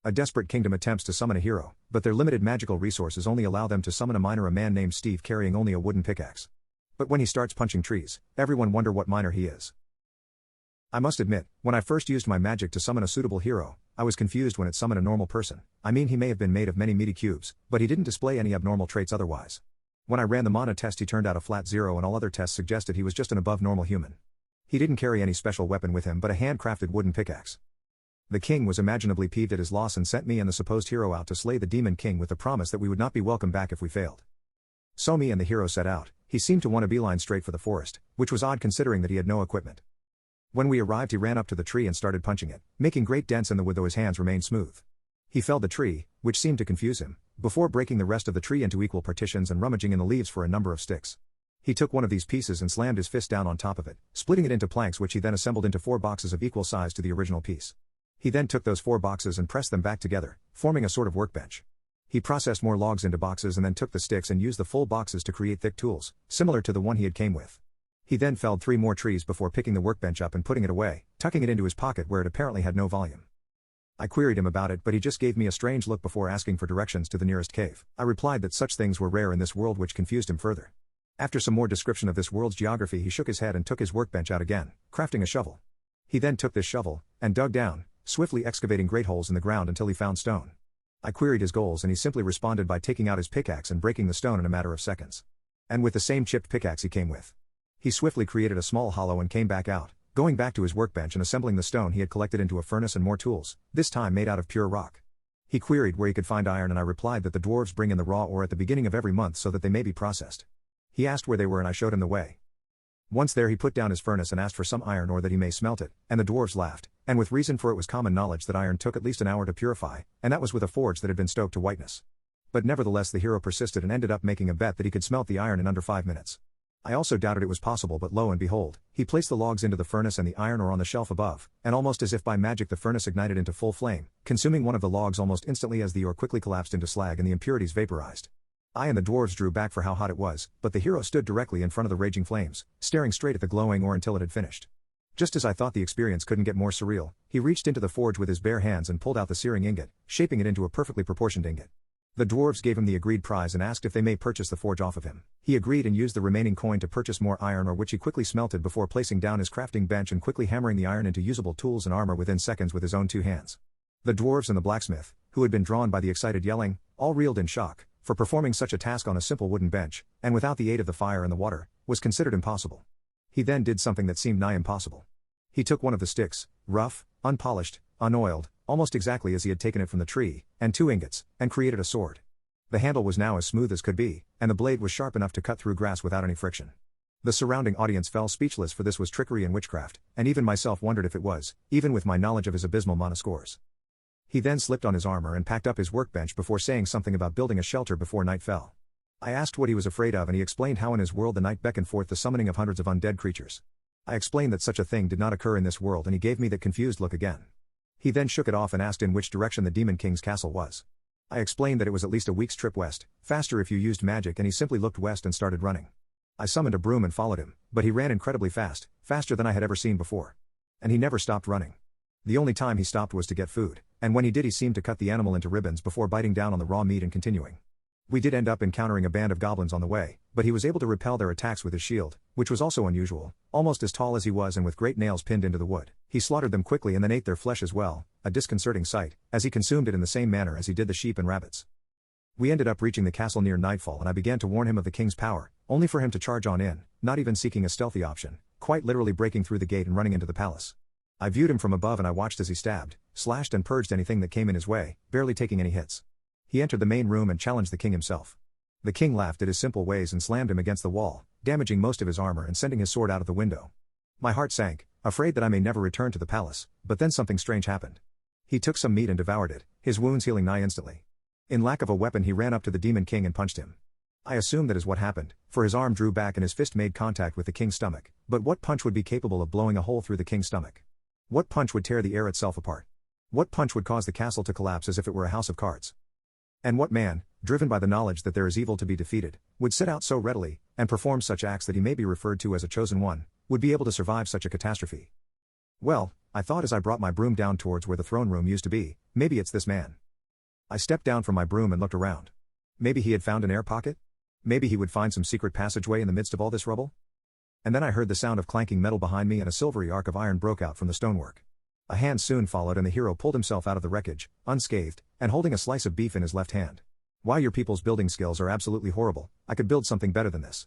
A desperate kingdom attempts to summon a hero, but their limited magical resources only allow them to summon a miner, a man named Steve carrying only a wooden pickaxe. But when he starts punching trees, everyone wonder what miner he is. I must admit, when I first used my magic to summon a suitable hero, I was confused when it summoned a normal person. I mean, he may have been made of many meaty cubes, but he didn't display any abnormal traits otherwise. When I ran the mana test, he turned out a flat 0 and all other tests suggested he was just an above normal human. He didn't carry any special weapon with him but a handcrafted wooden pickaxe. The king was imaginably peeved at his loss and sent me and the supposed hero out to slay the demon king with the promise that we would not be welcome back if we failed. So me and the hero set out. He seemed to want to beeline straight for the forest, which was odd considering that he had no equipment. When we arrived, he ran up to the tree and started punching it, making great dents in the wood though his hands remained smooth. He felled the tree, which seemed to confuse him, before breaking the rest of the tree into equal partitions and rummaging in the leaves for a number of sticks. He took one of these pieces and slammed his fist down on top of it, splitting it into planks which he then assembled into 4 boxes of equal size to the original piece. He then took those 4 boxes and pressed them back together, forming a sort of workbench. He processed more logs into boxes and then took the sticks and used the full boxes to create thick tools, similar to the one he had came with. He then felled 3 more trees before picking the workbench up and putting it away, tucking it into his pocket where it apparently had no volume. I queried him about it, but he just gave me a strange look before asking for directions to the nearest cave. I replied that such things were rare in this world, which confused him further. After some more description of this world's geography, he shook his head and took his workbench out again, crafting a shovel. He then took this shovel and dug down, swiftly excavating great holes in the ground until he found stone. I queried his goals and he simply responded by taking out his pickaxe and breaking the stone in a matter of seconds. And with the same chipped pickaxe he came with. He swiftly created a small hollow and came back out, going back to his workbench and assembling the stone he had collected into a furnace and more tools, this time made out of pure rock. He queried where he could find iron and I replied that the dwarves bring in the raw ore at the beginning of every month so that they may be processed. He asked where they were and I showed him the way. Once there, he put down his furnace and asked for some iron ore that he may smelt it, and the dwarves laughed, and with reason, for it was common knowledge that iron took at least an hour to purify, and that was with a forge that had been stoked to whiteness. But nevertheless the hero persisted and ended up making a bet that he could smelt the iron in under 5 minutes. I also doubted it was possible, but lo and behold, he placed the logs into the furnace and the iron ore on the shelf above, and almost as if by magic the furnace ignited into full flame, consuming one of the logs almost instantly as the ore quickly collapsed into slag and the impurities vaporized. I and the dwarves drew back for how hot it was, but the hero stood directly in front of the raging flames, staring straight at the glowing ore until it had finished. Just as I thought the experience couldn't get more surreal, he reached into the forge with his bare hands and pulled out the searing ingot, shaping it into a perfectly proportioned ingot. The dwarves gave him the agreed prize and asked if they may purchase the forge off of him. He agreed and used the remaining coin to purchase more iron ore, which he quickly smelted before placing down his crafting bench and quickly hammering the iron into usable tools and armor within seconds with his own 2 hands. The dwarves and the blacksmith, who had been drawn by the excited yelling, all reeled in shock, for performing such a task on a simple wooden bench, and without the aid of the fire and the water, was considered impossible. He then did something that seemed nigh impossible. He took one of the sticks, rough, unpolished, unoiled, almost exactly as he had taken it from the tree, and 2 ingots, and created a sword. The handle was now as smooth as could be, and the blade was sharp enough to cut through grass without any friction. The surrounding audience fell speechless, for this was trickery and witchcraft, and even myself wondered if it was, even with my knowledge of his abysmal mana scores. He then slipped on his armor and packed up his workbench before saying something about building a shelter before night fell. I asked what he was afraid of and he explained how in his world the night beckoned forth the summoning of hundreds of undead creatures. I explained that such a thing did not occur in this world and he gave me that confused look again. He then shook it off and asked in which direction the Demon King's castle was. I explained that it was at least a week's trip west, faster if you used magic, and he simply looked west and started running. I summoned a broom and followed him, but he ran incredibly fast, faster than I had ever seen before. And he never stopped running. The only time he stopped was to get food, and when he did he seemed to cut the animal into ribbons before biting down on the raw meat and continuing. We did end up encountering a band of goblins on the way, but he was able to repel their attacks with his shield, which was also unusual, almost as tall as he was and with great nails pinned into the wood. He slaughtered them quickly and then ate their flesh as well, a disconcerting sight, as he consumed it in the same manner as he did the sheep and rabbits. We ended up reaching the castle near nightfall and I began to warn him of the king's power, only for him to charge on in, not even seeking a stealthy option, quite literally breaking through the gate and running into the palace. I viewed him from above and I watched as he stabbed, slashed and purged anything that came in his way, barely taking any hits. He entered the main room and challenged the king himself. The king laughed at his simple ways and slammed him against the wall, damaging most of his armor and sending his sword out of the window. My heart sank, afraid that I may never return to the palace, but then something strange happened. He took some meat and devoured it, his wounds healing nigh instantly. In lack of a weapon he ran up to the Demon King and punched him. I assumed that is what happened, for his arm drew back and his fist made contact with the king's stomach, but what punch would be capable of blowing a hole through the king's stomach? What punch would tear the air itself apart? What punch would cause the castle to collapse as if it were a house of cards? And what man, driven by the knowledge that there is evil to be defeated, would set out so readily, and perform such acts that he may be referred to as a chosen one, would be able to survive such a catastrophe? Well, I thought as I brought my broom down towards where the throne room used to be, Maybe it's this man. I stepped down from my broom and looked around. Maybe he had found an air pocket? Maybe he would find some secret passageway in the midst of all this rubble? And then I heard the sound of clanking metal behind me and a silvery arc of iron broke out from the stonework. A hand soon followed and the hero pulled himself out of the wreckage, unscathed, and holding a slice of beef in his left hand. Why, your people's building skills are absolutely horrible. I could build something better than this.